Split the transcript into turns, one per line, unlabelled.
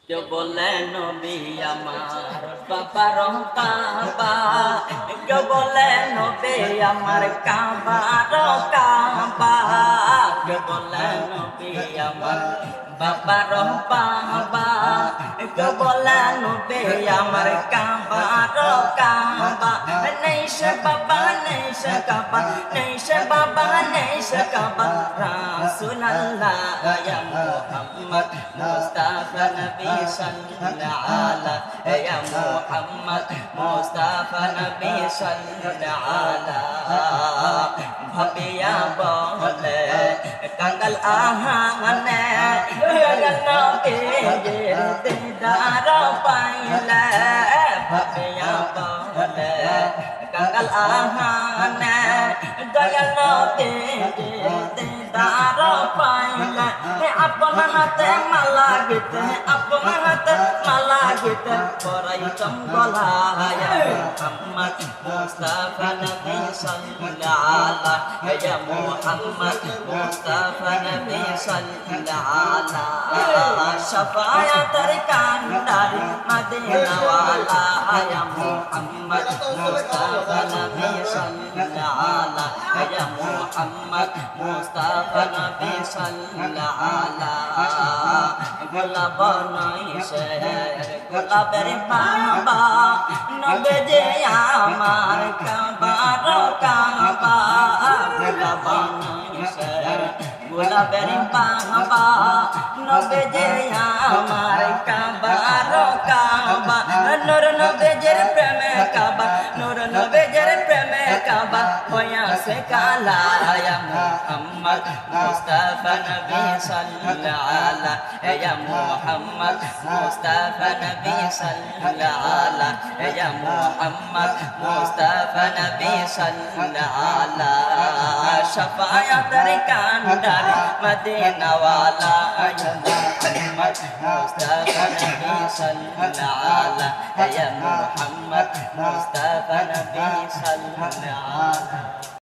কেউ বলে নবী আমার বাবার কাবা, কেউ বলে নবী আমার কাবার কাবা, কেউ বলে নবী আমার বাবার বাবা, কেউ বলে নবী আমার কাবার কাবা। নেই সে বাবা নেই সে কাবা, নেই সে বাবা নেই সে কাবা। রাসূলুল্লাহ ইয়া মুহাম্মদ মুস্তাফা নবী সাল্লাল্লাহু আলাইহি ইয়া মুহাম্মদ মুস্তাফা নবী সাল্লাল্লাহু আলাইহি। ভাবিয়া বলে কাঙ্গাল আহানে কাঙ্গাল নবীর দিদার পাইলে, ভাবিয়া বলে কাঙ্গাল আহানে কাঙ্গাল নবীর দিদার পাইলে। আপন হাতে মালা গীতে আপন হাতে মালা গীতে পরাইতম গলায় মুহাম্মদ মুস্তাফা নবী সাল্লাল্লাহু আলাইহি ইয়া মুহাম্মদ মুস্তাফা নবী সাল্লাল্লাহু আলাইহি। শাফায়াতের কান্ডারি মদিনা ওয়ালা ইয়া মুহাম্মদ মুস্তাফা নবী সাল্লাল্লাহু আলাইহি ইয়া মুহাম্মদ মুস্তাফা নবী সাল্লাল্লাহু আলাইহি। গোলাপ নইছে গোলাপের বাবা নবীজি আমার কাবার কাবা, গোলাপ নইছে গোলাপের বাবা নবীজি আমার কাবার কাবা। নূর নবীজির প্রেমে কাবা, নূর নবীজির প্রেমে কাবা হইয়াছে কালা। ইয়া মুহাম্মদ মুস্তাফা নবী সাল্লাল্লাহু আলাইহি ইয়া মুহাম্মদ মুস্তাফা নবী সাল্লাল্লাহু আলাইহি ইয়া মুহাম্মদ মুস্তাফা নবী সাল্লাল্লাহু আলাইহি। শাফায়াতের কান্ডার মদিনা ওয়ালা ইয়া মুহাম্মদ মুস্তাফা নবী সাল্লাল্লাহু আলাইহি ইয়া মুহাম্মদ মুস্তাফা নবী সাল্লাল্লাহু আলাইহি।